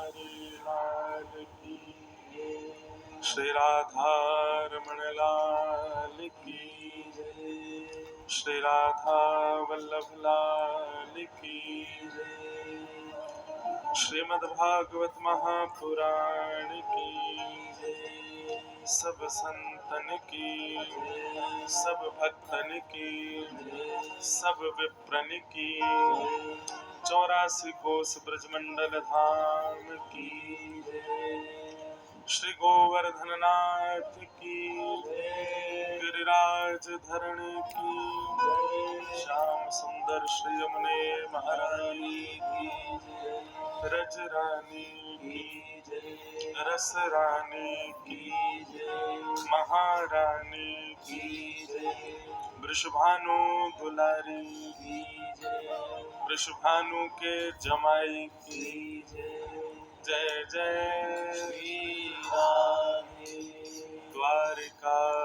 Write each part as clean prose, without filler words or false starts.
लाल की, श्री राधारमण लाल की, श्री राधा वल्लभ लाल की, श्रीमद्भागवत महापुराण की, सब संतन की, सब भक्तन की, सब विप्रन की, 84 कोस ब्रजमंडल धाम की, श्री गोवर्धन नाथ की, गिरिराज धरण की, श्याम सुंदर श्री यमुने महारानी की, रज रानी की, रस रानी की, महारानी की, वृषभानु दुलारी की, वृषभानु के जमाई की, जय जय श्री राधे द्वारिकाधीश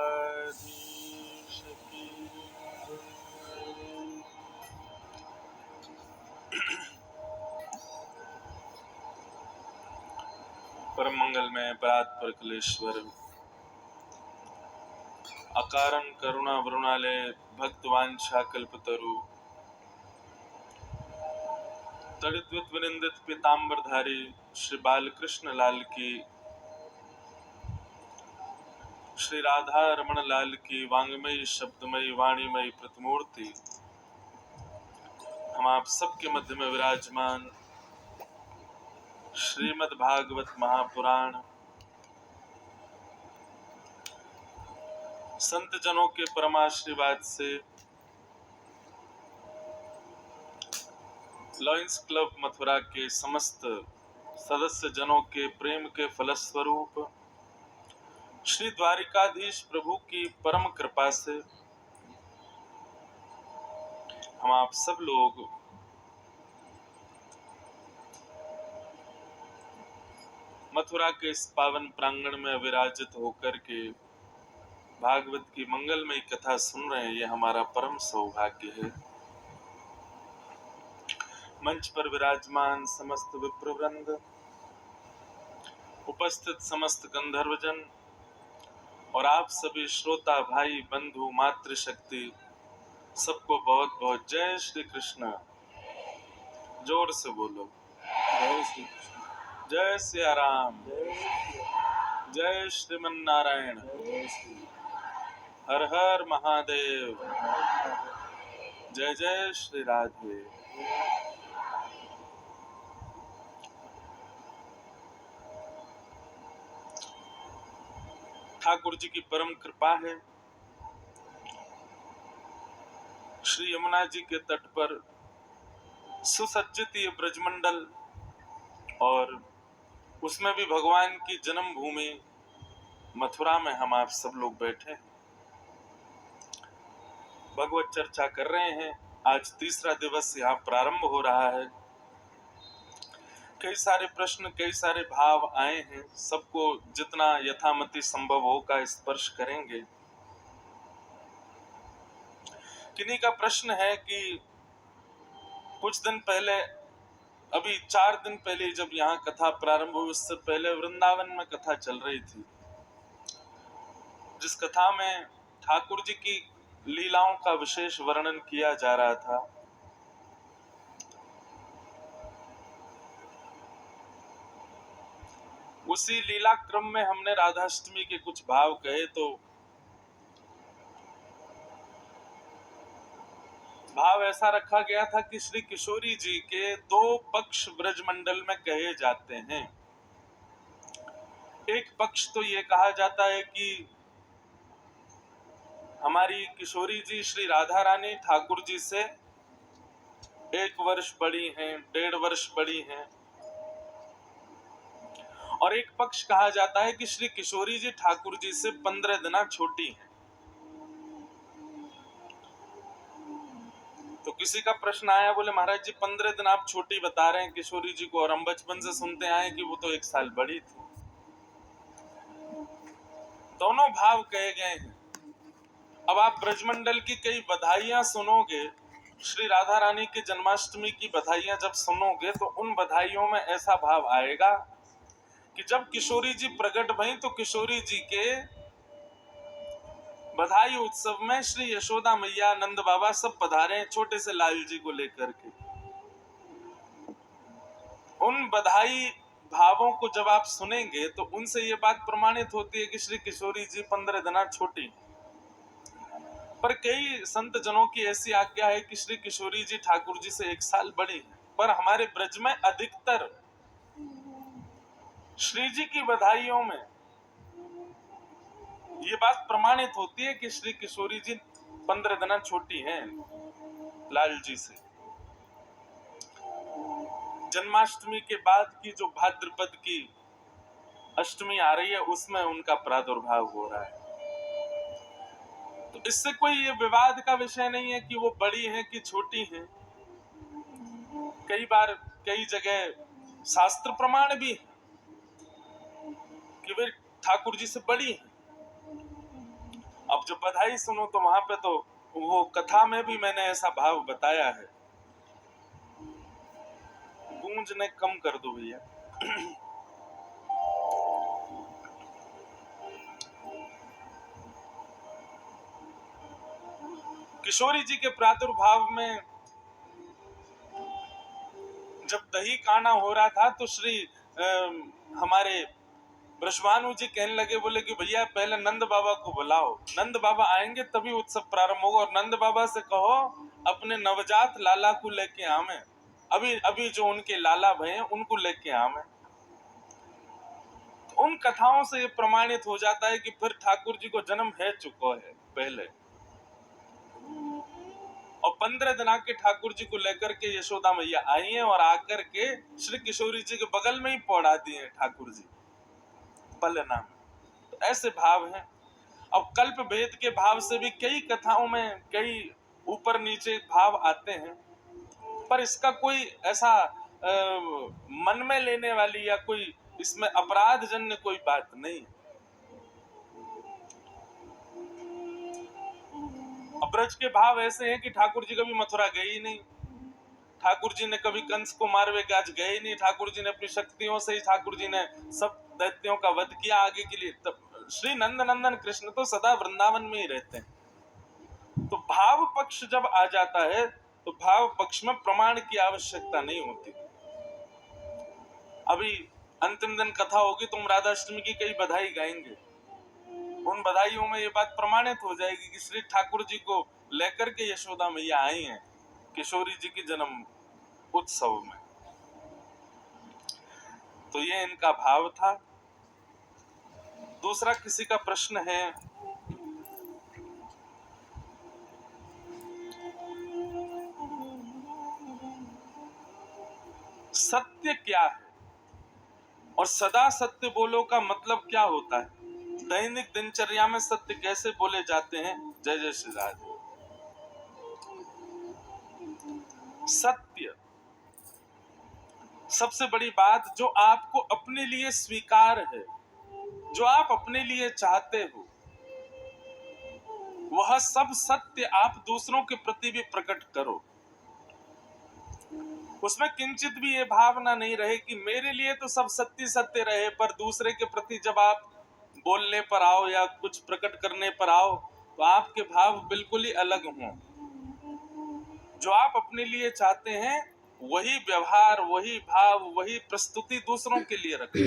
की। परम मंगल में परात्पर कलेश्वर अकारण करुणा वरुणालय भक्तवांछा कल्पतरु तड़ित विनिंदित पीतांबरधारी श्री बालकृष्ण लाल की, श्री राधा रमण लाल की वांगमयी शब्दमयी वाणीमयी प्रतिमूर्ति हम आप सबके मध्य में विराजमान श्रीमद् भागवत महापुराण संत जनों के परमाशीर्वाद से लॉयंस क्लब मथुरा के समस्त सदस्य जनों के प्रेम के फलस्वरूप श्री द्वारिकाधीश प्रभु की परम कृपा से हम आप सब लोग मथुरा के इस पावन प्रांगण में विराजित होकर के भागवत की मंगलमयी कथा सुन रहे हैं। ये हमारा परम सौभाग्य है। मंच पर विराजमान समस्त विप्रवृंद, उपस्थित समस्त गंधर्वजन और आप सभी श्रोता भाई बंधु मातृशक्ति, सबको बहुत बहुत जय श्री कृष्ण। जोर से बोलो जय श्री कृष्ण, जय सिया राम, जय श्रीमन नारायण, हर हर महादेव, जय जय श्री राधे। ठाकुर जी की परम कृपा है। श्री यमुना जी के तट पर सुसज्जित ये ब्रजमंडल और उसमें भी भगवान की जन्म भूमि मथुरा में हम आप सब लोग बैठे हैं, भगवत चर्चा कर रहे हैं। आज तीसरा दिवस यहाँ प्रारंभ हो रहा है। कई सारे प्रश्न, कई सारे भाव आए हैं, सबको जितना यथामति संभव होगा स्पर्श करेंगे। किन्हीं का प्रश्न है कि कुछ दिन पहले, अभी 4 दिन पहले जब यहाँ कथा प्रारंभ हुई, उससे पहले वृंदावन में कथा चल रही थी, जिस कथा में ठाकुर जी की लीलाओं का विशेष वर्णन किया जा रहा था। उसी लीला क्रम में हमने राधाष्टमी के कुछ भाव कहे, तो भाव ऐसा रखा गया था कि श्री किशोरी जी के 2 पक्ष ब्रजमंडल में कहे जाते हैं। एक पक्ष तो ये कहा जाता है कि हमारी किशोरी जी श्री राधा रानी ठाकुर जी से 1 वर्ष बड़ी हैं, 1.5 वर्ष बड़ी हैं। और एक पक्ष कहा जाता है कि श्री किशोरी जी ठाकुर जी से 15 दिन छोटी हैं। तो किसी का प्रश्न आया, बोले महाराज जी 15 दिन आप छोटी बता रहे हैं किशोरी जी को, और हम बचपन से सुनते आए कि वो तो 1 साल बड़ी थी। दोनों भाव कहे गए हैं। अब आप ब्रजमंडल की कई बधाइयां सुनोगे श्री राधा रानी की जन्माष्टमी की बधाइयां जब सुनोगे तो उन बधाइयों में ऐसा भाव आएगा कि जब किशोरी जी प्रकट भई तो किशोरी जी के बधाई उत्सव में श्री यशोदा मैया, नंद बाबा सब पधारे छोटे से लाल जी को लेकर के। उन बधाई भावों को जब आप सुनेंगे तो उनसे ये बात प्रमाणित होती है कि श्री किशोरी जी 15 दिना छोटी। पर कई संत जनों की ऐसी आज्ञा है कि श्री किशोरी जी ठाकुर जी से 1 साल बड़ी है। पर हमारे ब्रज में अधिकतर श्री जी की बधाइयों में ये बात प्रमाणित होती है कि श्री किशोरी जी 15 दिना छोटी हैं लाल जी से। जन्माष्टमी के बाद की जो भाद्रपद की अष्टमी आ रही है उसमें उनका प्रादुर्भाव हो रहा है। तो इससे कोई ये विवाद का विषय नहीं है कि वो बड़ी हैं कि छोटी हैं। कई बार कई जगह शास्त्र प्रमाण भी है कि वे ठाकुर जी से बड़ी हैं। अब जब बधाई सुनो तो वहां पे तो वो कथा में भी मैंने ऐसा भाव बताया है। गूंज ने कम कर दो भैया। किशोरी जी के प्रादुर्भाव में जब दही काना हो रहा था तो श्री हमारे ब्रजभानु जी कहने लगे, बोले कि भैया पहले नंद बाबा को बुलाओ, नंद बाबा आएंगे तभी उत्सव प्रारंभ होगा। और नंद बाबा से कहो अपने नवजात लाला को लेके आवे, अभी अभी जो उनके लाला भय उनको लेके आवे। तो उन कथाओं से ये प्रमाणित हो जाता है कि फिर ठाकुर जी को जन्म है चुका है पहले। और 15 दिना के ठाकुर जी को लेकर के यशोदा मैया आई हैं और आकर के श्री किशोरी जी के बगल में ही पौड़ा दिए ठाकुर जी पलना में। तो ऐसे भाव हैं। अब कल्प भेद के भाव से भी कई कथाओं में कई ऊपर नीचे भाव आते हैं, पर इसका कोई ऐसा मन में लेने वाली या कोई इसमें अपराध जन्य कोई बात नहीं। ब्रज के भाव ऐसे हैं कि ठाकुर जी कभी मथुरा गए ही नहीं, ठाकुर जी ने कभी कंस को मारवे के आज गए ही नहीं, ठाकुर जी ने अपनी शक्तियों से ही ठाकुर जी ने सब दैत्यों का वध किया आगे के लिए। तब श्री नंद नंदन कृष्ण तो सदा वृंदावन में ही रहते हैं। तो भाव पक्ष जब आ जाता है तो भाव पक्ष में प्रमाण की आवश्यकता नहीं होती। अभी अंतिम दिन कथा होगी, तुम राधाष्टमी की कई बधाई गाएंगे, उन बधाइयों में ये बात प्रमाणित हो जाएगी कि श्री ठाकुर जी को लेकर के यशोदा मैया आई हैं किशोरी जी की जन्म उत्सव में। तो ये इनका भाव था। दूसरा किसी का प्रश्न है, सत्य क्या है और सदा सत्य बोलो का मतलब क्या होता है? दैनिक दिनचर्या में सत्य कैसे बोले जाते हैं? जय जय श्री राधे। सत्य सबसे बड़ी बात जो आपको अपने लिए स्वीकार है, जो आप अपने लिए चाहते हो, वह सब सत्य आप दूसरों के प्रति भी प्रकट करो। उसमें किंचित भी ये भावना नहीं रहे कि मेरे लिए तो सब सत्य सत्य रहे, पर दूसरे के प्रति जब आप बोलने पर आओ या कुछ प्रकट करने पर आओ तो आपके भाव बिल्कुल ही अलग हों। जो आप अपने लिए चाहते हैं वही व्यवहार, वही भाव, वही प्रस्तुति दूसरों के लिए रखें।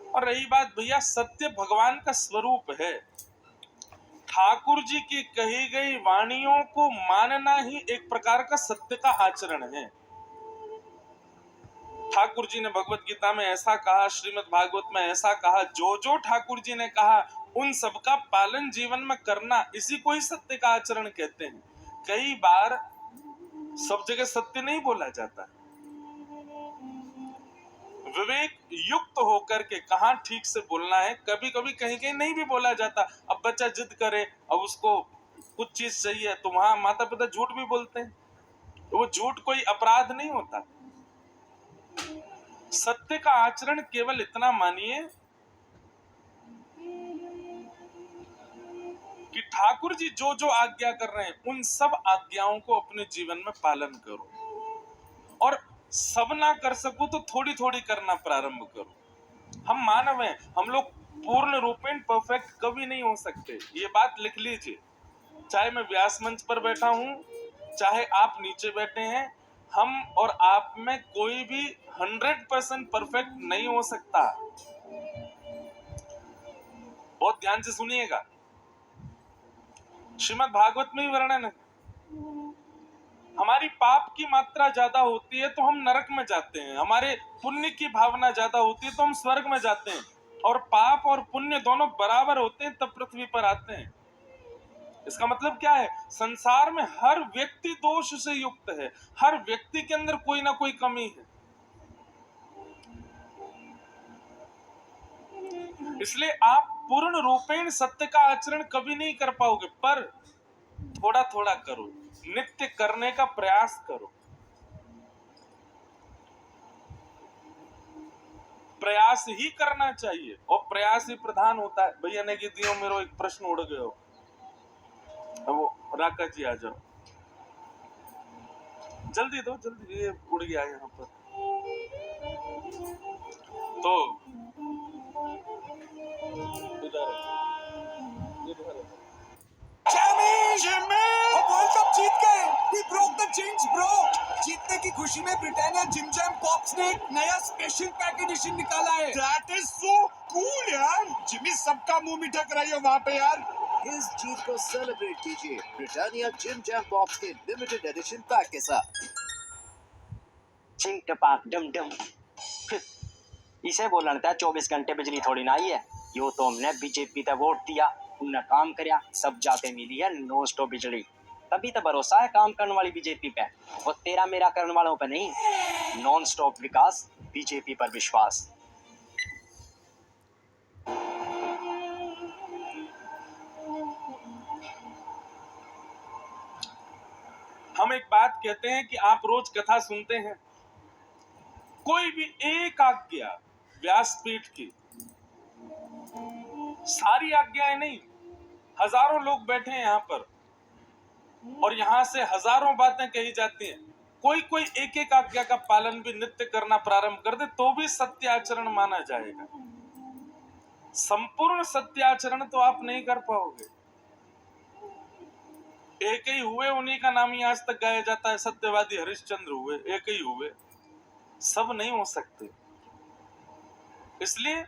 और रही बात भैया, सत्य भगवान का स्वरूप है। ठाकुर जी की कही गई वाणियों को मानना ही एक प्रकार का सत्य का आचरण है। ठाकुर जी ने भगवत गीता में ऐसा कहा, श्रीमद् भागवत में ऐसा कहा, जो जो ठाकुर जी ने कहा उन सबका पालन जीवन में करना, इसी को ही सत्य का आचरण कहते हैं। कई बार सब जगह सत्य नहीं बोला जाता, विवेक युक्त होकर के कहां ठीक से बोलना है, कभी कभी कहीं कहीं नहीं भी बोला जाता। अब बच्चा जिद करे, अब उसको कुछ चीज चाहिए तो वहां माता पिता झूठ भी बोलते हैं, तो वो झूठ कोई अपराध नहीं होता। सत्य का आचरण केवल इतना मानिए कि ठाकुर जी जो जो आज्ञा कर रहे हैं उन सब आज्ञाओं को अपने जीवन में पालन करो, और सब ना कर सको तो थोड़ी थोड़ी करना प्रारंभ करो। हम मानव हैं, हम लोग पूर्ण रूपेण परफेक्ट कभी नहीं हो सकते, ये बात लिख लीजिए। चाहे मैं व्यास मंच पर बैठा हूं, चाहे आप नीचे बैठे हैं, हम और आप में कोई भी 100% परफेक्ट नहीं हो सकता। बहुत ध्यान से सुनिएगा, श्रीमद् भागवत में ही वर्णन है। हमारी पाप की मात्रा ज्यादा होती है तो हम नरक में जाते हैं, हमारे पुण्य की भावना ज्यादा होती है तो हम स्वर्ग में जाते हैं, और पाप और पुण्य दोनों बराबर होते हैं तब पृथ्वी पर आते हैं। इसका मतलब क्या है? संसार में हर व्यक्ति दोष से युक्त है, हर व्यक्ति के अंदर कोई ना कोई कमी है। इसलिए आप पूर्ण रूपेण सत्य का आचरण कभी नहीं कर पाओगे, पर थोड़ा थोड़ा करो, नित्य करने का प्रयास करो। प्रयास ही करना चाहिए और प्रयास ही प्रधान होता है। भैया ने की दियो मेरो एक प्रश्न उड़ गयो, वो राका जी आ जाओ, जल्दी दो जल्दी, ये उड़ गया यहाँ पर। तो वर्ल्ड कप जीत गए, we broke the jinx bro। जीतने की खुशी में ब्रिटानिया जिम जैम पॉप्स ने एक नया स्पेशल पैक एडिशन निकाला है। That is so cool यार। जिमी सबका मुंह मीठा कराइए वहाँ पे यार। इस जीत को सेलिब्रेट कीजिए ब्रिटानिया जिम जैम पॉप्स के लिमिटेड एडिशन पैक के साथ। चिंग टपाक डम डम, इसे बोलना था 24 घंटे बिजली थोड़ी ना आई है। यो तो हमने बीजेपी पे वोट दिया, उनने काम करया, सब जाते मिली है नॉन स्टॉप बिजली, तभी तो भरोसा है काम करने वाली बीजेपी पे, और तेरा मेरा करने वालों पे नहीं। नॉन स्टॉप विकास, बीजेपी पर विश्वास। हम एक बात कहते हैं कि आप रोज कथा सुनते हैं, कोई भी एक आज्ञा व्यासपीठ की, सारी आज्ञाएं नहीं, हजारों लोग बैठे हैं यहाँ पर और यहाँ से हजारों बातें कही जाती हैं, कोई कोई एक एक आज्ञा का पालन भी नित्य करना प्रारंभ कर दे तो भी सत्य आचरण माना जाएगा। संपूर्ण सत्य आचरण तो आप नहीं कर पाओगे। एक ही हुए, उन्हीं का नाम ही आज तक गाया जाता है, सत्यवादी हरिश्चंद्र हुए, एक ही हुए, सब नहीं हो सकते। इसलिए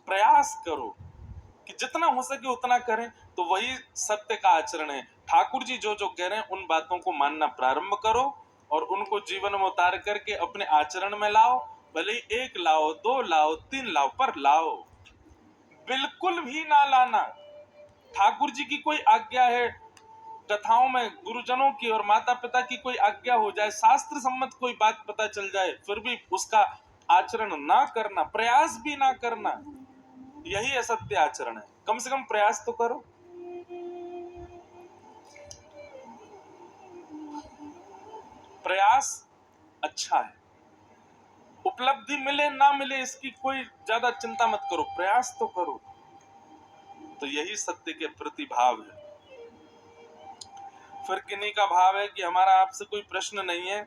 प्रयास करो कि जितना हो सके उतना करें, तो वही सत्य का आचरण है। ठाकुर जी जो जो कह रहे हैं उन बातों को मानना प्रारंभ करो और उनको जीवन में उतार करके अपने आचरण में लाओ। भले ही 1 लाओ, 2 लाओ, 3 लाओ, पर लाओ। बिल्कुल भी ना लाना। ठाकुर जी की कोई आज्ञा है, कथाओं में गुरुजनों की और माता पिता की कोई आज्ञा हो जाए, शास्त्र सम्मत कोई बात पता चल जाए, फिर भी उसका आचरण ना करना, प्रयास भी ना करना, यही असत्य आचरण है। कम से कम प्रयास तो करो। प्रयास अच्छा है, उपलब्धि मिले ना मिले इसकी कोई ज्यादा चिंता मत करो, प्रयास तो करो। तो यही सत्य के प्रति भाव है। फिर किन्हीं का भाव है कि हमारा आपसे कोई प्रश्न नहीं है,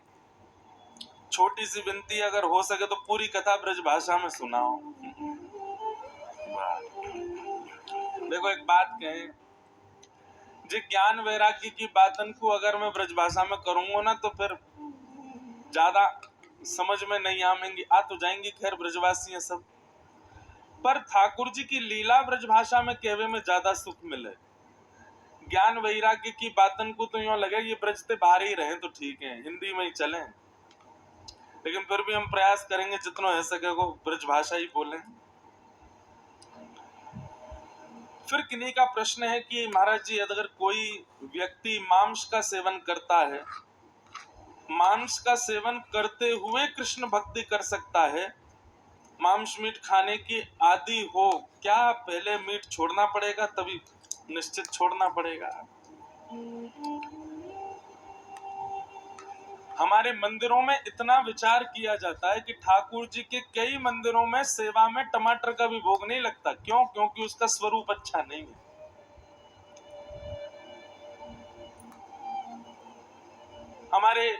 छोटी सी विनती, अगर हो सके तो पूरी कथा ब्रज भाषा में सुनाओ। देखो एक बात कहें, जो ज्ञान वैराग्य की बातन को अगर मैं ब्रज भाषा में करूंगा ना तो फिर ज्यादा समझ में नहीं आएंगी, आ तो जाएंगी, खैर ब्रजवासी हैं सब, पर ठाकुर जी की लीला ब्रज भाषा में कहवे में ज्यादा सुख मिले। ज्ञान वैराग्य की बातन को तो यूं लगे ये ब्रज से बाहर ही रहे तो ठीक है, हिंदी में ही चलें, लेकिन फिर भी हम प्रयास करेंगे जितना हो सके को ब्रज भाषा ही बोलें। फिर किन्हीं का प्रश्न है कि महाराज जी अगर कोई व्यक्ति मांस का सेवन करता है, मांस का सेवन करते हुए कृष्ण भक्ति कर सकता है, मांस मीट खाने की आदि हो, क्या पहले मीट छोड़ना पड़ेगा? तभी निश्चित छोड़ना पड़ेगा। हमारे मंदिरों में इतना विचार किया जाता है कि ठाकुर जी के कई मंदिरों में सेवा में टमाटर का भी भोग नहीं लगता। क्यों? क्योंकि उसका स्वरूप अच्छा नहीं है। हमारे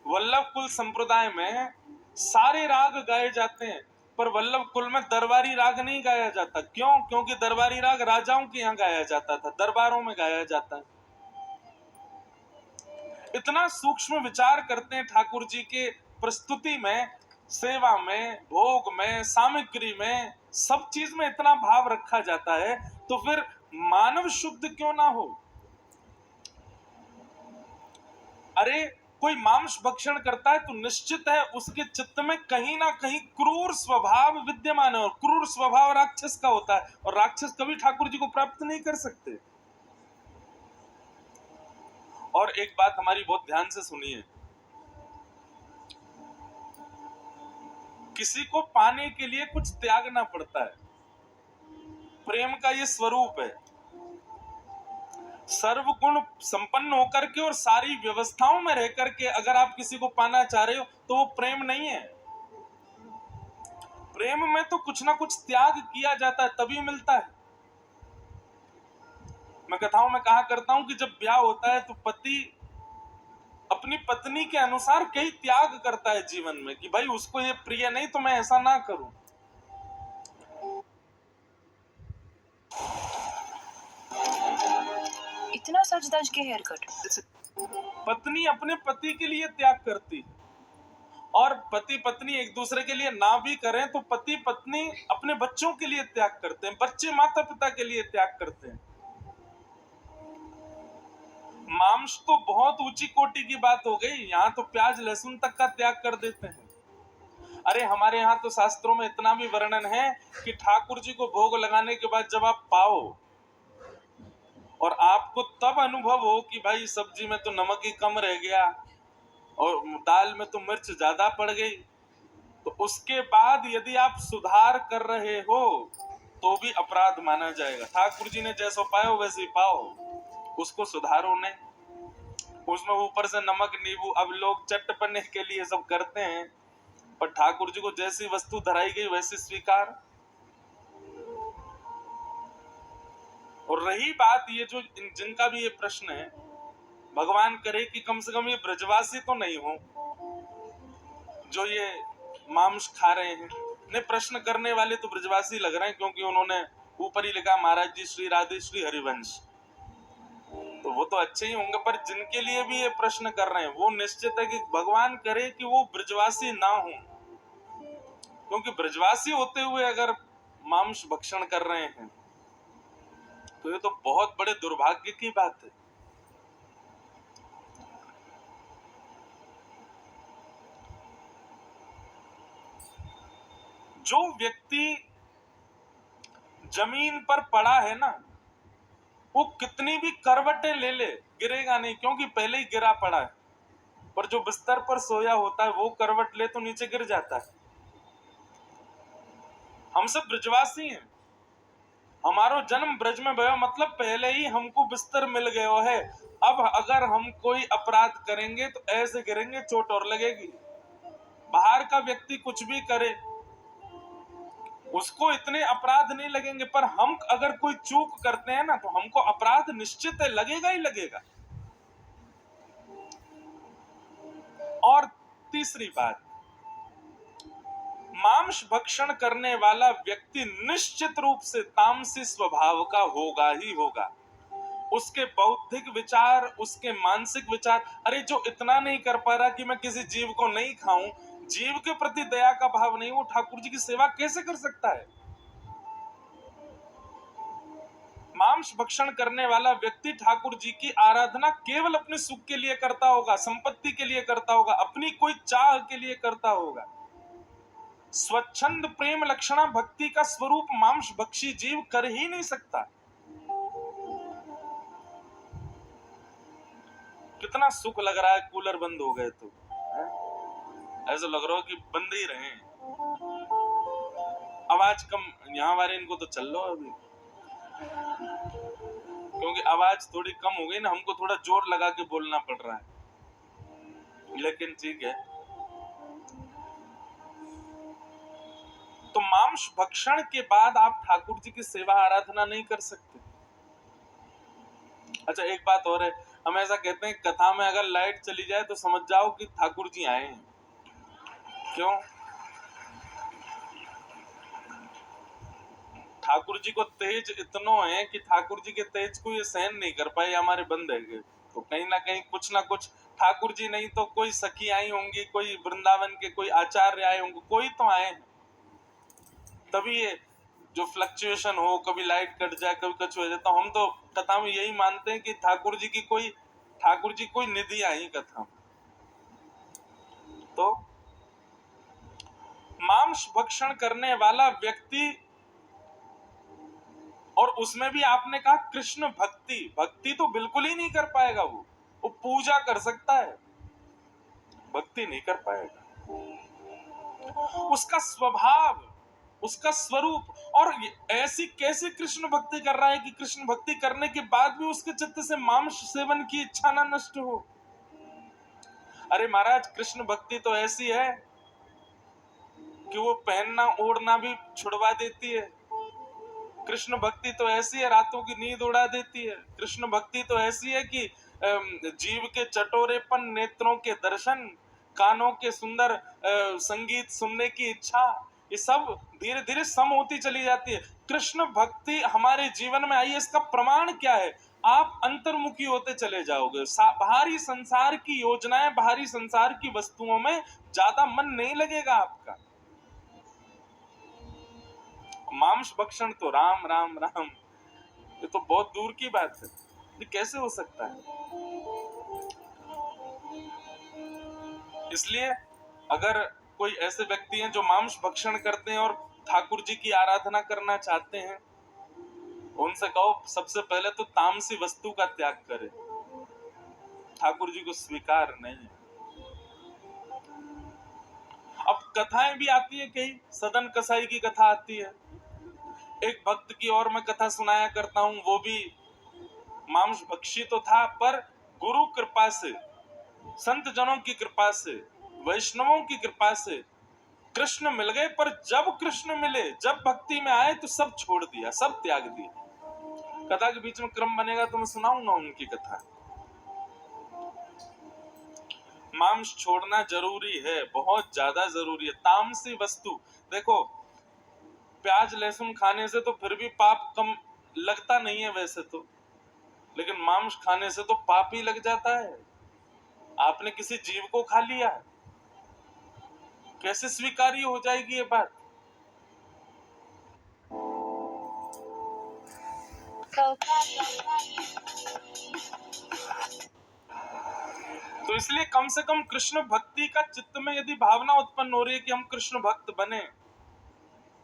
वल्लभ कुल संप्रदाय में सारे राग गाए जाते हैं, पर वल्लभ कुल में दरबारी राग नहीं गाया जाता। क्यों? क्योंकि दरबारी राग राजाओं के यहाँ गाया जाता था, दरबारों में गाया जाता है। इतना सूक्ष्म विचार करते हैं ठाकुर जी के प्रस्तुति में, सेवा में, भोग में, सामग्री में, सब चीज में इतना भाव रखा जाता है, तो फिर मानव शुद्ध क्यों ना हो? अरे कोई मांस भक्षण करता है तो निश्चित है उसके चित्त में कहीं ना कहीं क्रूर स्वभाव विद्यमान है, और क्रूर स्वभाव राक्षस का होता है, और राक्षस कभी ठाकुर जी को प्राप्त नहीं कर सकते। और एक बात हमारी बहुत ध्यान से सुनिए, किसी को पाने के लिए कुछ त्यागना पड़ता है। प्रेम का ये स्वरूप है। सर्वगुण संपन्न होकर के और सारी व्यवस्थाओं में रह करके अगर आप किसी को पाना चाह रहे हो तो वो प्रेम नहीं है। प्रेम में तो कुछ ना कुछ त्याग किया जाता है, तभी मिलता है। मैं कथाओं में कहा करता हूं कि जब ब्याह होता है तो पति अपनी पत्नी के अनुसार कई त्याग करता है जीवन में, कि भाई उसको ये प्रिय नहीं तो मैं ऐसा ना करूं। इतना सच धज के हेयर कट। पत्नी अपने पति के लिए त्याग करती है, और पति पत्नी एक दूसरे के लिए ना भी करें तो पति पत्नी अपने बच्चों के लिए त्याग करते हैं, बच्चे माता पिता के लिए त्याग करते हैं। मांस तो बहुत ऊंची कोटि की बात हो गई, यहाँ तो प्याज लहसुन तक का त्याग कर देते हैं। अरे हमारे यहाँ तो शास्त्रों में इतना भी वर्णन है कि ठाकुर जी को भोग लगाने के बाद जब आप पाओ और आपको तब अनुभव हो कि भाई सब्जी में तो नमक ही कम रह गया और दाल में तो मिर्च ज्यादा पड़ गई, तो उसके बाद यदि आप सुधार कर रहे हो तो भी अपराध माना जाएगा। ठाकुर जी ने जैसा पायो वैसे ही पाओ, उसको सुधारो नहीं। उसमें ऊपर से नमक नींबू, अब लोग चटपने के लिए सब करते हैं, पर ठाकुर जी को जैसी वस्तु धराई गई वैसी स्वीकार। और रही बात ये जो जिनका भी ये प्रश्न है, भगवान करे कि कम से कम ये ब्रजवासी तो नहीं हो जो ये मांस खा रहे हैं। ने प्रश्न करने वाले तो ब्रजवासी लग रहे हैं, क्योंकि उन्होंने ऊपर ही लिखा महाराज जी श्री राधे श्री हरिवंश, तो वो तो अच्छे ही होंगे। पर जिनके लिए भी ये प्रश्न कर रहे हैं वो निश्चित है कि भगवान करे कि वो ब्रजवासी ना हो, क्योंकि ब्रजवासी होते हुए अगर मांस भक्षण कर रहे हैं तो ये तो बहुत बड़े दुर्भाग्य की बात है। जो व्यक्ति जमीन पर पड़ा है ना, वो कितनी भी करवटें ले ले गिरेगा नहीं, क्योंकि पहले ही गिरा पड़ा है। पर जो बिस्तर पर सोया होता है वो करवट ले तो नीचे गिर जाता है। हम सब ब्रजवासी हैं, हमारो जन्म ब्रज में भयो, मतलब पहले ही हमको बिस्तर मिल गयो है। अब अगर हम कोई अपराध करेंगे तो ऐसे गिरेंगे चोट और लगेगी। बाहर का व्यक्ति कुछ भी करे उसको इतने अपराध नहीं लगेंगे, पर हम अगर कोई चूक करते हैं ना तो हमको अपराध निश्चित है, लगेगा ही लगेगा। और तीसरी बात, मांस भक्षण करने वाला व्यक्ति निश्चित रूप से तामसी स्वभाव का होगा ही होगा। उसके बौद्धिक विचार, उसके मानसिक विचार, अरे जो इतना नहीं कर पा रहा कि मैं किसी जीव को नहीं खाऊं, जीव के प्रति दया का भाव नहीं, वो ठाकुर जी की सेवा कैसे कर सकता है? मांस भक्षण करने वाला व्यक्ति ठाकुर जी की आराधना केवल अपने सुख के लिए करता होगा, संपत्ति के लिए करता होगा, अपनी कोई चाह के लिए करता होगा। स्वच्छंद प्रेम लक्षणा भक्ति का स्वरूप मांस भक्षी जीव कर ही नहीं सकता। कितना सुख लग रहा है कूलर बंद हो गए तो, ऐसा लग रहा हो कि बंद ही रहे। आवाज कम, यहाँ वाले इनको तो चल लो अभी, क्योंकि आवाज थोड़ी कम हो गई ना, हमको थोड़ा जोर लगा के बोलना पड़ रहा है, लेकिन ठीक है। तो मांस भक्षण के बाद आप ठाकुर जी की सेवा आराधना नहीं कर सकते। अच्छा एक बात और है, हम ऐसा कहते हैं कथा में अगर लाइट चली जाए तो समझ जाओ कि ठाकुर जी आए हैं। क्यों? ठाकुर जी को तेज इतना है कि ठाकुर जी के तेज को ये सहन नहीं कर पाए, हमारे बंद है। तो कहीं ना कहीं कुछ ना कुछ ठाकुर जी नहीं तो कोई सखी आई होंगी, कोई वृंदावन के कोई आचार्य आए होंगे, कोई तो आए हैं। तभी ये जो फ्लक्चुएशन हो, कभी लाइट कट जाए, कभी कुछ हो जाए, तो हम तो कथा में यही मानते हैं कि ठाकुर जी कोई निधि आई कथा में। तो मांस भक्षण करने वाला व्यक्ति, और उसमें भी आपने कहा कृष्ण भक्ति तो बिल्कुल ही नहीं कर पाएगा। वो पूजा कर सकता है, भक्ति नहीं कर पाएगा। उसका स्वभाव, उसका स्वरूप, और ऐसी कैसे कृष्ण भक्ति कर रहा है कि कृष्ण भक्ति करने के बाद भी उसके चित्त से मांस सेवन की इच्छा ना नष्ट हो। अरे महाराज, कृष्ण भक्ति तो ऐसी है कि वो पहनना ओढ़ना भी छुड़वा देती है। कृष्ण भक्ति तो ऐसी है रातों की नींद उड़ा देती है। कृष्ण भक्ति तो ऐसी है कि जीव के चटोरेपन, नेत्रों के दर्शन, कानों के सुंदर संगीत सुनने की इच्छा, ये सब धीरे धीरे सम होती चली जाती है। कृष्ण भक्ति हमारे जीवन में आई है, इसका प्रमाण क्या है? आप अंतर्मुखी होते चले जाओगे। बाहरी संसार की योजनाएं, बाहरी संसार की वस्तुओं में ज्यादा मन नहीं लगेगा आपका। मांस भक्षण तो राम राम राम, ये तो बहुत दूर की बात है। ये कैसे हो सकता है? इसलिए अगर कोई ऐसे व्यक्ति हैं जो मांस भक्षण करते हैं और ठाकुर जी की आराधना करना चाहते हैं, उनसे कहो सबसे पहले तो तामसी वस्तु का त्याग करें। ठाकुर जी को स्वीकार नहीं है। अब कथाएं भी आती है, कई सदन कसाई की कथा आती है। एक भक्त की और मैं कथा सुनाया करता हूं, वो भी मांस भक्षी तो था, पर गुरु कृपा से, संत जनों की कृपा से, वैष्णवों की कृपा से कृष्ण मिल गए। पर जब कृष्ण मिले, जब भक्ति में आए तो सब छोड़ दिया, सब त्याग दिया। कथा के बीच में क्रम बनेगा तो मैं सुनाऊंगा उनकी कथा। मांस छोड़ना जरूरी है, बहुत ज्यादा जरूरी है। तामसी वस्तु, देखो प्याज लहसुन खाने से तो फिर भी पाप कम लगता नहीं है वैसे तो, लेकिन मांस खाने से तो पाप ही लग जाता है। आपने किसी जीव को खा लिया, कैसे स्वीकार्य हो जाएगी ये बात? तो इसलिए कम से कम कृष्ण भक्ति का चित्त में यदि भावना उत्पन्न हो रही है कि हम कृष्ण भक्त बने,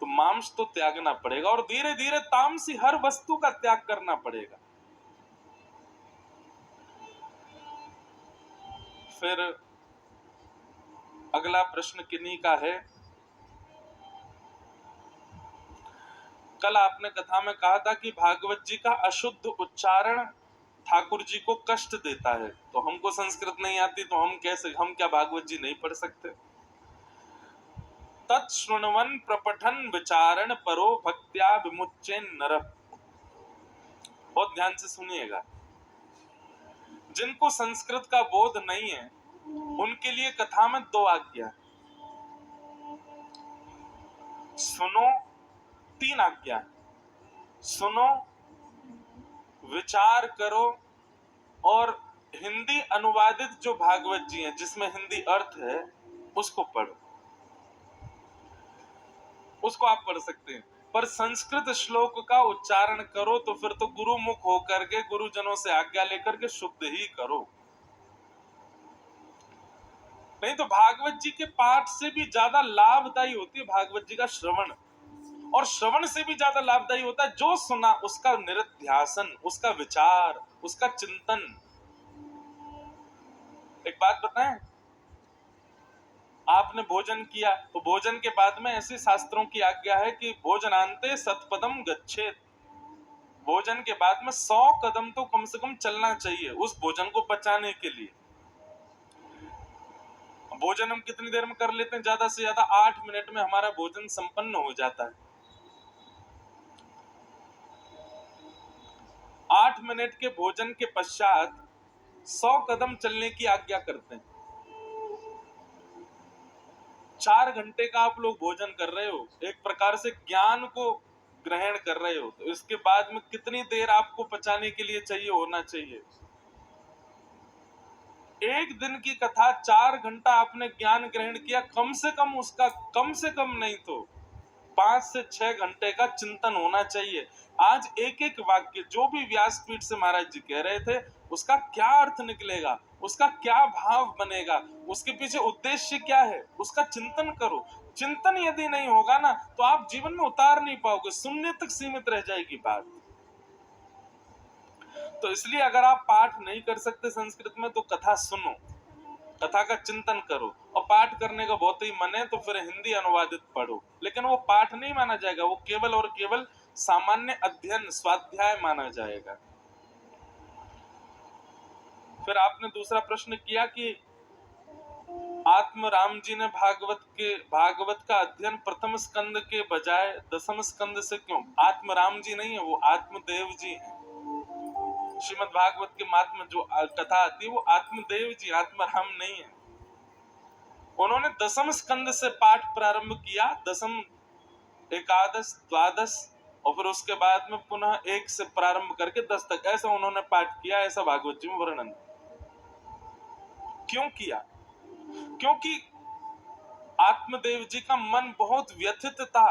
तो मांस तो त्यागना पड़ेगा और धीरे धीरे तामसी हर वस्तु का त्याग करना पड़ेगा। फिर अगला प्रश्न किन्हीं का है। कल आपने कथा में कहा था कि भागवत जी का अशुद्ध उच्चारण ठाकुर जी को कष्ट देता है। तो हमको संस्कृत नहीं आती तो हम क्या भागवत जी नहीं पढ़ सकते? तत्शृण्वन् प्रपठन् विचारण परो भक्त्या विमुच्येन नरः। बहुत ध्यान से सुनिएगा। जिनको संस्कृत का बोध नहीं है उनके लिए कथा में दो आज्ञा, सुनो, तीन आज्ञा, सुनो, विचार करो, और हिंदी अनुवादित जो भागवत जी हैं जिसमें हिंदी अर्थ है उसको पढ़ो। उसको आप पढ़ सकते हैं, पर संस्कृत श्लोक का उच्चारण करो तो फिर तो गुरुमुख होकर के, गुरुजनों से आज्ञा लेकर के शुद्ध ही करो। नहीं तो भागवत जी के पाठ से भी ज्यादा लाभदायी होती है भागवत जी का श्रवण, और श्रवण से भी ज्यादा लाभदायी होता है जो सुना उसका निरध्यासन, उसका विचार, उसका चिंतन। एक बात बताएं, आपने भोजन किया तो भोजन के बाद में ऐसे शास्त्रों की आज्ञा है कि भोजनांते सतपदम गच्छेत। भोजन के बाद में 100 कदम तो कम से कम चलना चाहिए उस भोजन को पचाने के लिए। भोजन हम कितनी देर में कर लेते हैं? ज्यादा से ज्यादा 8 मिनट में हमारा भोजन संपन्न हो जाता है। 8 मिनट के भोजन के पश्चात 100 कदम चलने की आज्ञा करते हैं। 4 घंटे का आप लोग भोजन कर रहे हो, एक प्रकार से ज्ञान को ग्रहण कर रहे हो, तो इसके बाद में कितनी देर आपको पचाने के लिए चाहिए होना चाहिए? एक दिन की कथा 4 घंटा आपने ज्ञान ग्रहण किया, कम से कम उसका कम से कम नहीं तो 5 से 6 घंटे का चिंतन होना चाहिए। आज एक एक वाक्य जो भी व्यासपीठ से महाराज जी कह रहे थे, उसका क्या अर्थ निकलेगा, उसका क्या भाव बनेगा, उसके पीछे उद्देश्य क्या है, उसका चिंतन करो। चिंतन यदि नहीं होगा ना, तो आप जीवन में उतार नहीं पाओगे, सुनने तक सीमित रह जाएगी बात। तो इसलिए अगर आप पाठ नहीं कर सकते संस्कृत में, तो कथा सुनो, कथा का चिंतन करो, और पाठ करने का बहुत ही मन है तो फिर हिंदी अनुवादित पढ़ो, लेकिन वो पाठ नहीं माना जाएगा, वो केवल और केवल सामान्य अध्ययन स्वाध्याय माना जाएगा। फिर आपने दूसरा प्रश्न किया कि आत्म राम जी ने भागवत का अध्ययन प्रथम स्कंद के बजाय दसम स्कंद से क्यों? आत्म राम जी नहीं है, वो आत्मदेव जी हैं। श्रीमद् भागवत के मात्म जो कथा आती है वो आत्मदेव जी, आत्मराम नहीं है। उन्होंने दसम स्कंद से पाठ प्रारंभ किया, दसम, एकादश, द्वादश, और फिर उसके बाद में पुनः 1 से प्रारंभ करके 10 तक, ऐसा उन्होंने पाठ किया, ऐसा भागवत जी में वर्णन। क्यों किया? क्योंकि आत्मदेव जी का मन बहुत व्यथित था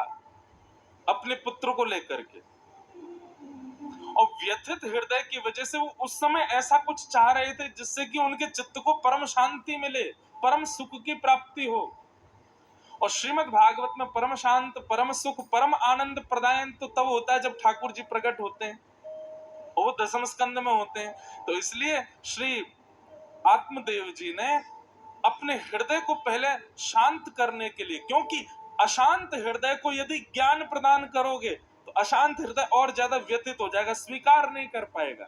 अपने पुत्र को लेकर के, और व्यथित हृदय की वजह से वो उस समय ऐसा कुछ चाह रहे थे जिससे कि उनके चित्त को परम शांति मिले, परम सुख की प्राप्ति हो। और श्रीमद् भागवत में परम शांत, परम सुख, परम आनंद प्रदायन तो तब होता है जब ठाकुर जी प्रकट होते हैं, और वो दसम स्कंद में होते हैं। तो इसलिए श्री आत्मदेव जी ने अपने हृदय को पहले शांत करने के लिए, क्योंकि अशांत हृदय को यदि ज्ञान प्रदान करोगे तो अशांत हृदय और ज्यादा व्यथित हो जाएगा, स्वीकार नहीं कर पाएगा।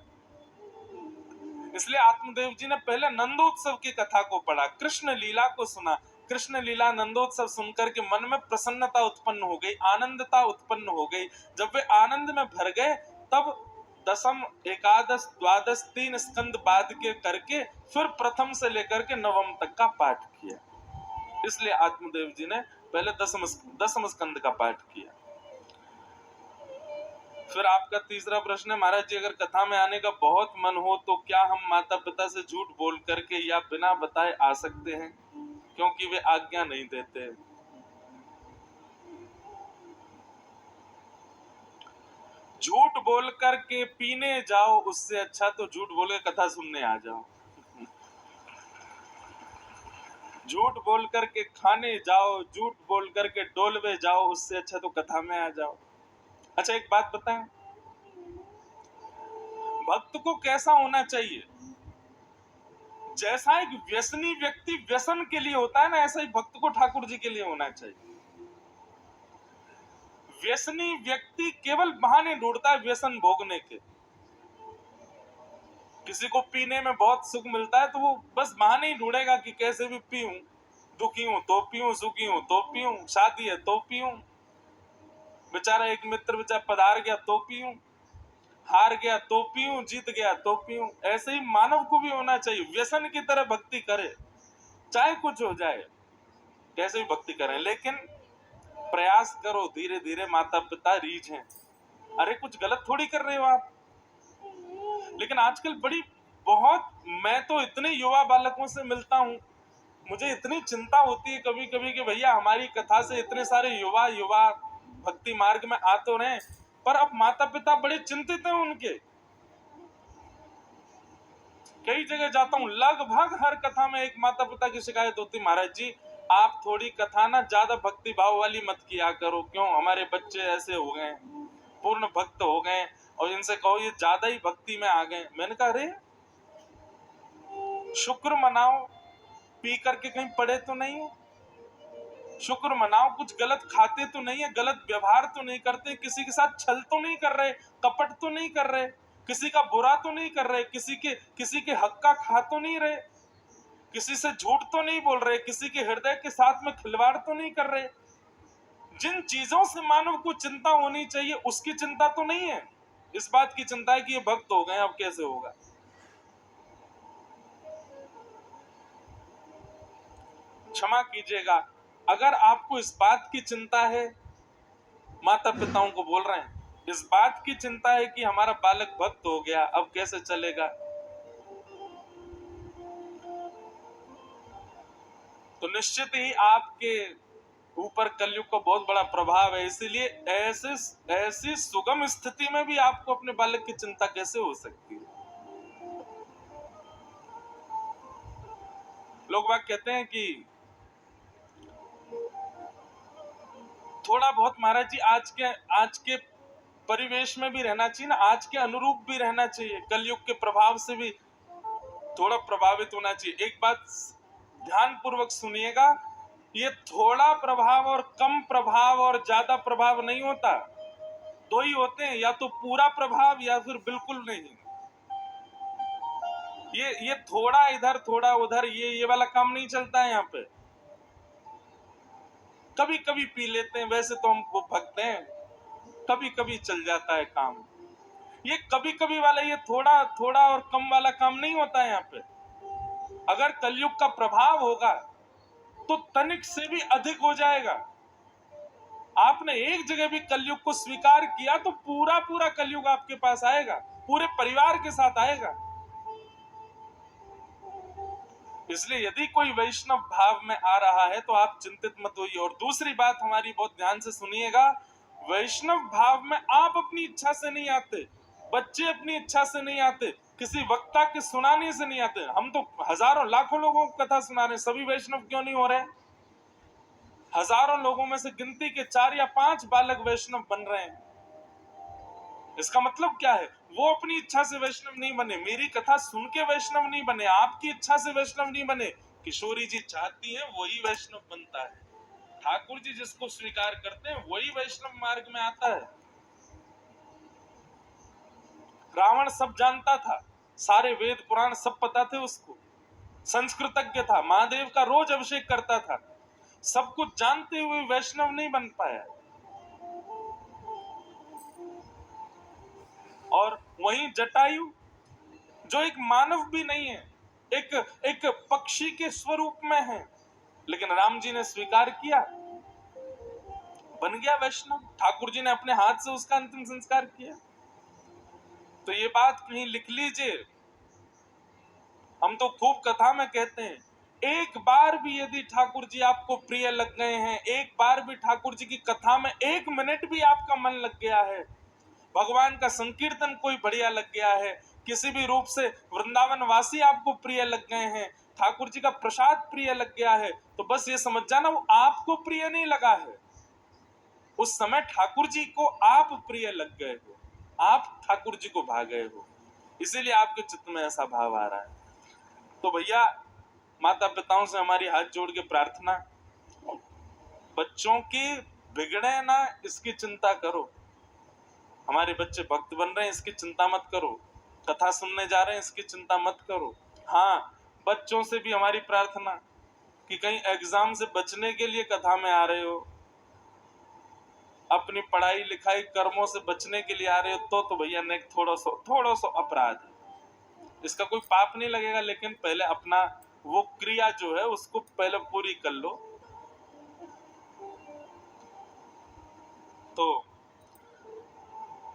इसलिए आत्मदेव जी ने पहले नंदोत्सव की कथा को पढ़ा, कृष्ण लीला को सुना। कृष्ण लीला नंदोत्सव सुनकर के मन में प्रसन्नता उत्पन्न हो गई, आनंदता उत्पन्न हो गई। जब वे आनंद में भर गए, तब दसम, एकादश, द्वादश, 3 स्कंद बाद के करके फिर प्रथम से लेकर के नवम तक का पाठ किया। इसलिए आत्मदेव जी ने पहले दसम स्कंद का पाठ किया। फिर आपका तीसरा प्रश्न है, महाराज जी अगर कथा में आने का बहुत मन हो तो क्या हम माता पिता से झूठ बोल करके या बिना बताए आ सकते हैं, क्योंकि वे आज्ञा नहीं देते? झूठ बोल करके पीने जाओ, उससे अच्छा तो झूठ बोल के कथा सुनने आ जाओ। झूठ बोल करके खाने जाओ, झूठ बोल करके डोलवे जाओ, उससे अच्छा तो कथा में आ जाओ। अच्छा एक बात बताएं, भक्त को कैसा होना चाहिए? जैसा एक व्यसनी व्यक्ति व्यसन के लिए होता है ना, ऐसा ही भक्त को ठाकुर जी के लिए होना चाहिए। व्यसनी व्यक्ति केवल बहाने ढूंढता है व्यसन भोगने के। किसी को पीने में बहुत सुख मिलता है तो वो बस बहाने ही ढूंढेगा कि कैसे भी पीऊं, दुखी हूं तो पीऊं, सुखी हूं तो पीऊं, शादी है तो पीऊं, बेचारा एक मित्र बेचारा पधार गया तो पीऊं, हार गया तो पीऊं, जीत गया तो पीऊं। ऐसे ही मानव को भी होना चाहिए, व्यसन की तरह भक्ति करे, चाहे कुछ हो जाए, कैसे भी भक्ति करें, लेकिन प्रयास करो धीरे धीरे। माता पिता रीझ हैं, अरे कुछ गलत थोड़ी कर रहे हो आप। लेकिन आजकल मैं तो इतने युवा बालकों से मिलता हूं, मुझे इतनी चिंता होती है कभी कभी कि भैया हमारी कथा से इतने सारे युवा भक्ति मार्ग में आ तो रहे, पर अब माता पिता बड़े चिंतित हैं उनके। कई जगह जाता हूं, लगभग हर कथा में एक माता पिता की शिकायत होती, महाराज जी आप थोड़ी कथा ना ज्यादा भक्ति भाव वाली मत किया करो, क्यों हमारे बच्चे ऐसे हो गए, पूर्ण भक्त हो गए, और इनसे कहो ये ज्यादा ही भक्ति में आ गए। मैंने कहा अरे शुक्र मनाओ, पी करके कहीं पड़े तो नहीं हो, शुक्र मनाओ, कुछ गलत खाते तो नहीं है, गलत व्यवहार तो नहीं करते, किसी के साथ छल तो नहीं कर रहे, कपट तो नहीं कर रहे, किसी का बुरा तो नहीं कर रहे, किसी के हक का खा तो नहीं रहे, किसी से झूठ तो नहीं बोल रहे, किसी के हृदय के साथ में खिलवाड़ तो नहीं कर रहे। जिन चीजों से मानव को चिंता होनी चाहिए उसकी चिंता तो नहीं है। इस बात की चिंता है कि ये भक्त हो गए, अब कैसे होगा। क्षमा कीजिएगा, अगर आपको इस बात की चिंता है, माता पिताओं को बोल रहे हैं, इस बात की चिंता है कि हमारा बालक भक्त हो गया, अब कैसे चलेगा, तो निश्चित ही आपके ऊपर कलयुग का बहुत बड़ा प्रभाव है। इसीलिए ऐसी सुगम स्थिति में भी आपको अपने बालक की चिंता कैसे हो सकती है। लोग बात कहते हैं कि थोड़ा बहुत महाराज जी आज के परिवेश में भी रहना चाहिए ना, आज के अनुरूप भी रहना चाहिए, कलयुग के प्रभाव से भी थोड़ा प्रभावित होना चाहिए। एक बात ध्यान पूर्वक सुनिएगा, ये थोड़ा प्रभाव और कम प्रभाव और ज्यादा प्रभाव नहीं होता, दो ही होते हैं, या तो पूरा प्रभाव या फिर बिल्कुल नहीं। ये थोड़ा इधर थोड़ा उधर ये वाला काम नहीं चलता है यहाँ पे। कभी कभी पी लेते हैं, वैसे तो हम वो भक्त हैं, कभी कभी चल जाता है काम। ये कभी कभी वाला, ये थोड़ा थोड़ा और कम वाला काम नहीं होता है यहाँ पे। अगर कलयुग का प्रभाव होगा तो तनिक से भी अधिक हो जाएगा। आपने एक जगह भी कलयुग को स्वीकार किया तो पूरा पूरा कलयुग आपके पास आएगा, पूरे परिवार के साथ आएगा। इसलिए यदि कोई वैष्णव भाव में आ रहा है तो आप चिंतित मत होइए। और दूसरी बात हमारी बहुत ध्यान से सुनिएगा, वैष्णव भाव में आप अपनी इच्छा से नहीं आते, बच्चे अपनी इच्छा से नहीं आते, किसी वक्ता के सुनाने से नहीं आते। हम तो हजारों लाखों लोगों को कथा सुना रहे हैं, सभी वैष्णव क्यों नहीं हो रहे? हजारों लोगों में से गिनती के 4 या 5 बालक वैष्णव बन रहे हैं। इसका मतलब क्या है? वो अपनी इच्छा से वैष्णव नहीं बने, मेरी कथा सुन के वैष्णव नहीं बने, आपकी इच्छा से वैष्णव नहीं बने। किशोरी जी चाहती है वही वैष्णव बनता है, ठाकुर जी जिसको स्वीकार करते हैं वही वैष्णव मार्ग में आता है। रावण सब जानता था, सारे वेद पुराण सब पता थे उसको, संस्कृतज्ञ था, महादेव का रोज अभिषेक करता था, सब कुछ जानते हुए वैष्णव नहीं बन पाया। और वहीं जटायु जो एक मानव भी नहीं है, एक पक्षी के स्वरूप में है, लेकिन राम जी ने स्वीकार किया, बन गया वैष्णव। ठाकुर जी ने अपने हाथ से उसका अंतिम संस्कार किया। तो ये बात कहीं लिख लीजिए, हम तो खूब कथा में कहते हैं, एक बार भी यदि ठाकुर जी आपको प्रिय लग गए हैं, एक बार भी ठाकुर जी की कथा में 1 मिनट भी आपका मन लग गया है, भगवान का संकीर्तन कोई बढ़िया लग गया है, किसी भी रूप से वृंदावन वासी आपको प्रिय लग गए हैं, ठाकुर जी का प्रसाद प्रिय लग गया है, तो बस ये समझ जाना वो आपको प्रिय नहीं लगा है, उस समय ठाकुर जी को आप प्रिय लग गए हो, आप ठाकुर जी को भा गए हो, इसीलिए आपके चित्त में ऐसा भाव आ रहा है। तो भैया माता पिताओं से हमारी हाथ जोड़ के प्रार्थना, बच्चों की बिगड़े ना इसकी चिंता करो, हमारे बच्चे भक्त बन रहे हैं इसकी चिंता मत करो, कथा सुनने जा रहे हैं इसकी चिंता मत करो। हाँ, बच्चों से भी हमारी प्रार्थना कि कहीं एग्जाम से बचने के लिए कथा में आ रहे हो, अपनी पढ़ाई लिखाई कर्मों से बचने के लिए आ रहे हो, तो भैया ने थोड़ा सा अपराध है, इसका कोई पाप नहीं लगेगा, लेकिन पहले अपना वो क्रिया जो है उसको पहले पूरी कर लो। तो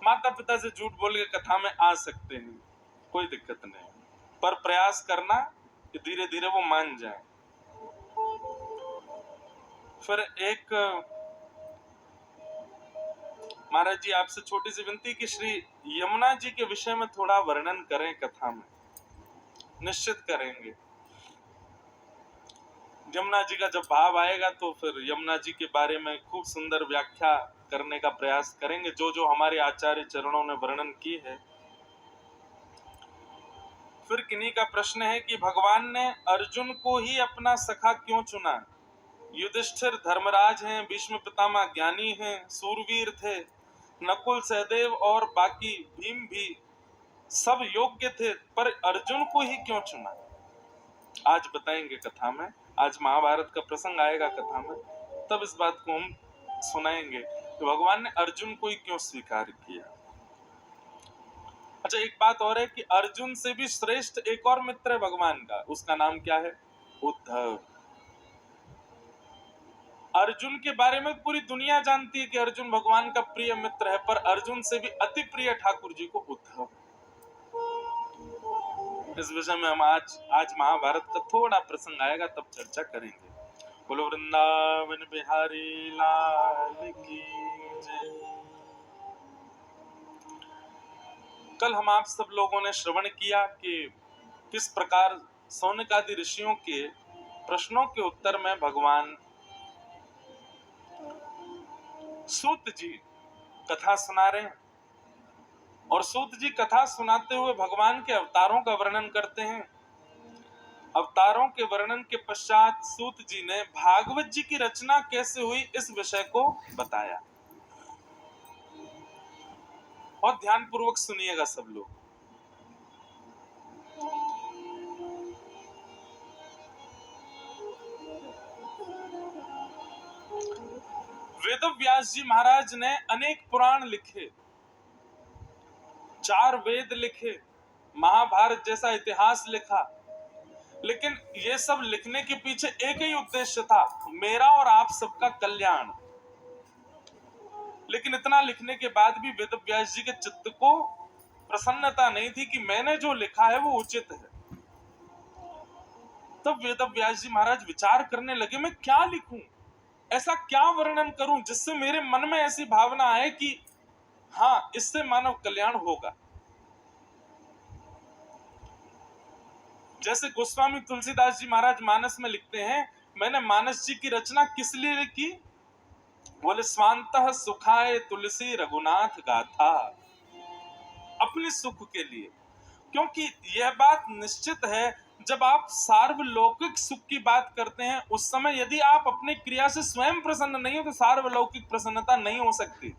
माता पिता से झूठ बोल के कथा में आ सकते हैं, कोई दिक्कत नहीं, पर प्रयास करना कि धीरे धीरे वो मान जाए। फिर एक महाराज जी आपसे छोटी सी विनती कि श्री यमुना जी के विषय में थोड़ा वर्णन करें कथा में। निश्चित करेंगे, यमुना जी का जब भाव आएगा तो फिर यमुना जी के बारे में खूब सुंदर व्याख्या करने का प्रयास करेंगे, जो जो हमारे आचार्य चरणों ने वर्णन की है। फिर किन्हीं का प्रश्न है कि भगवान ने अर्जुन को ही अपना सखा क्यों चुना? युधिष्ठिर धर्मराज हैं, भीष्म पितामह ज्ञानी हैं, सूरवीर थे, नकुल सहदेव और बाकी भीम भी सब योग्य थे, पर अर्जुन को ही क्यों चुना? आज बताएंगे कथा में, आज महाभारत का प्रसंग आएगा कथा में, तब इस बात को हम सुनाएंगे कि भगवान ने अर्जुन को ही क्यों स्वीकार किया। अच्छा, एक बात और है कि अर्जुन से भी श्रेष्ठ एक और मित्र है भगवान का, उसका नाम क्या है? उद्धव। अर्जुन के बारे में पूरी दुनिया जानती है कि अर्जुन भगवान का प्रिय मित्र है, पर अर्जुन से भी अति प्रिय ठाकुर जी को उद्धव। इस विषय में हम आज महाभारत का थोड़ा प्रसंग आएगा तब चर्चा करेंगे। बोलो वृंदावन बिहारी लाल की जय। कल हम आप सब लोगों ने श्रवण किया कि किस प्रकार सौनक आदि ऋषियों के प्रश्नों के उत्तर में भगवान सूत जी कथा सुना रहे हैं, और सूत जी कथा सुनाते हुए भगवान के अवतारों का वर्णन करते हैं। अवतारों के वर्णन के पश्चात सूत जी ने भागवत जी की रचना कैसे हुई इस विषय को बताया। और ध्यान पूर्वक सुनिएगा सब लोग। वेदव्यास जी महाराज ने अनेक पुराण लिखे, 4 वेद लिखे, महाभारत जैसा इतिहास लिखा, लेकिन ये सब लिखने के पीछे एक ही उद्देश्य था, मेरा और आप सबका कल्याण। लेकिन इतना लिखने के बाद भी वेदव्यास जी के चित्त को प्रसन्नता नहीं थी कि मैंने जो लिखा है वो उचित है। तब वेदव्यास जी महाराज विचार करने लगे, मैं क्या लिखूं, ऐसा क्या वर्णन करूं जिससे मेरे मन में ऐसी भावना आए कि हाँ, इससे मानव कल्याण होगा। जैसे गोस्वामी तुलसीदास जी महाराज मानस में लिखते हैं, मैंने मानस जी की रचना किस लिए की? बोले स्वांतः सुखाय तुलसी रघुनाथ गाथा, अपने सुख के लिए। क्योंकि यह बात निश्चित है, जब आप सार्वलौकिक सुख की बात करते हैं उस समय यदि आप अपनी क्रिया से स्वयं प्रसन्न नहीं हो तो सार्वलौकिक प्रसन्नता नहीं हो सकती।